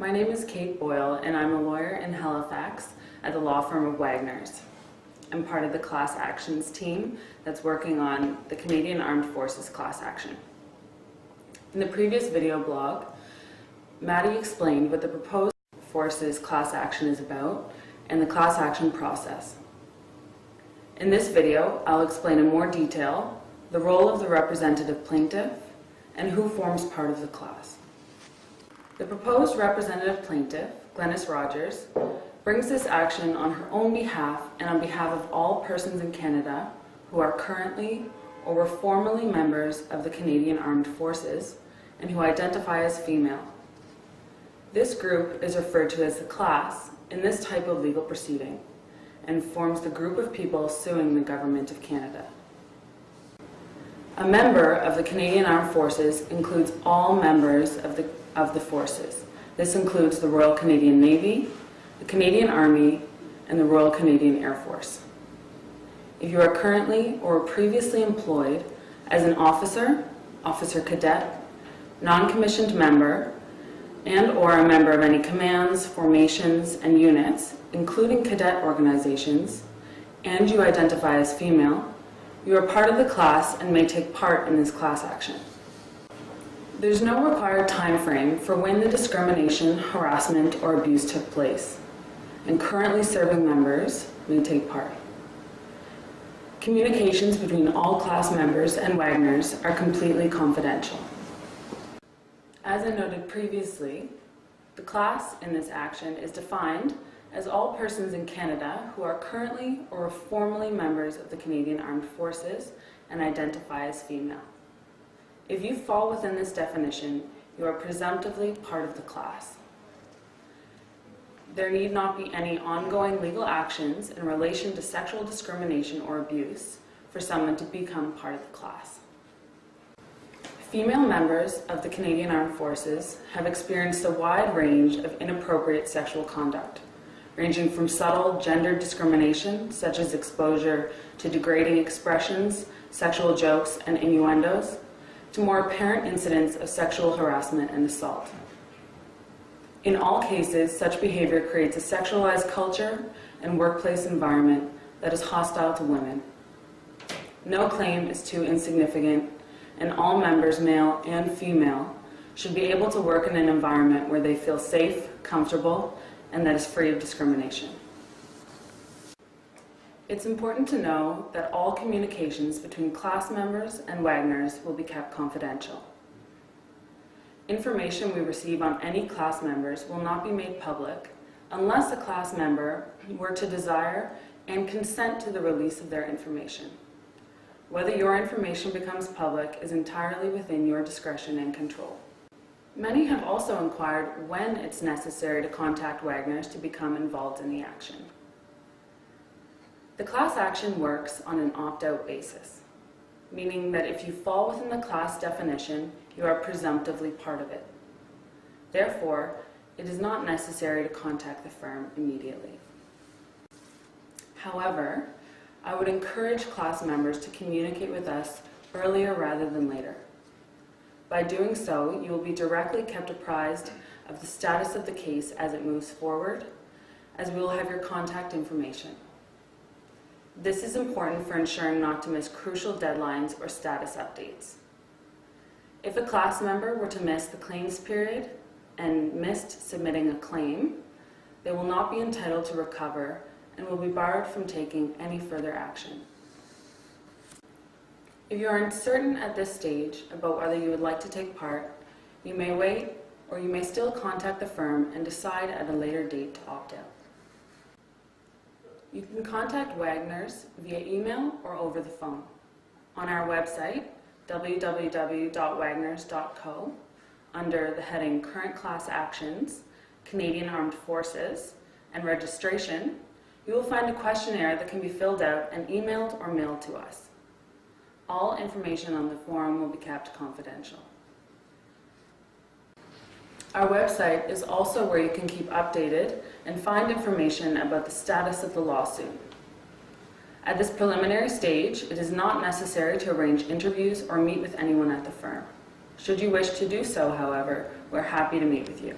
My name is Kate Boyle, and I'm a lawyer in Halifax at the law firm of Wagners. I'm part of the class actions team that's working on the Canadian Armed Forces class action. In the previous video blog, Maddie explained what the proposed forces class action is about and the class action process. In this video, I'll explain in more detail the role of the representative plaintiff and who forms part of the class. The proposed representative plaintiff, Glenys Rogers, brings this action on her own behalf and on behalf of all persons in Canada who are currently or were formerly members of the Canadian Armed Forces and who identify as female. This group is referred to as the class in this type of legal proceeding and forms the group of people suing the Government of Canada. A member of the Canadian Armed Forces includes all members of the forces. This includes the Royal Canadian Navy, the Canadian Army, and the Royal Canadian Air Force. If you are currently or previously employed as an officer, officer cadet, non-commissioned member, and or a member of any commands, formations, and units, including cadet organizations, and you identify as female, you are part of the class and may take part in this class action. There's no required time frame for when the discrimination, harassment, or abuse took place, and currently serving members may take part. Communications between all class members and Wagners are completely confidential. As I noted previously, the class in this action is defined as all persons in Canada who are currently or formerly members of the Canadian Armed Forces and identify as female. If you fall within this definition, you are presumptively part of the class. There need not be any ongoing legal actions in relation to sexual discrimination or abuse for someone to become part of the class. Female members of the Canadian Armed Forces have experienced a wide range of inappropriate sexual conduct, ranging from subtle gender discrimination, such as exposure to degrading expressions, sexual jokes, and innuendos, to more apparent incidents of sexual harassment and assault. In all cases, such behavior creates a sexualized culture and workplace environment that is hostile to women. No claim is too insignificant, and all members, male and female, should be able to work in an environment where they feel safe, comfortable, and that is free of discrimination. It's important to know that all communications between class members and Wagners will be kept confidential. Information we receive on any class members will not be made public unless a class member were to desire and consent to the release of their information. Whether your information becomes public is entirely within your discretion and control. Many have also inquired when it's necessary to contact Wagners to become involved in the action. The class action works on an opt-out basis, meaning that if you fall within the class definition, you are presumptively part of it. Therefore, it is not necessary to contact the firm immediately. However, I would encourage class members to communicate with us earlier rather than later. By doing so, you will be directly kept apprised of the status of the case as it moves forward, as we will have your contact information. This is important for ensuring not to miss crucial deadlines or status updates. If a class member were to miss the claims period and missed submitting a claim, they will not be entitled to recover and will be barred from taking any further action. If you are uncertain at this stage about whether you would like to take part, you may wait, or you may still contact the firm and decide at a later date to opt out. You can contact Wagners via email or over the phone. On our website, www.wagners.co, under the heading Current Class Actions, Canadian Armed Forces, and Registration, you will find a questionnaire that can be filled out and emailed or mailed to us. All information on the form will be kept confidential. Our website is also where you can keep updated and find information about the status of the lawsuit. At this preliminary stage, it is not necessary to arrange interviews or meet with anyone at the firm. Should you wish to do so, however, we're happy to meet with you.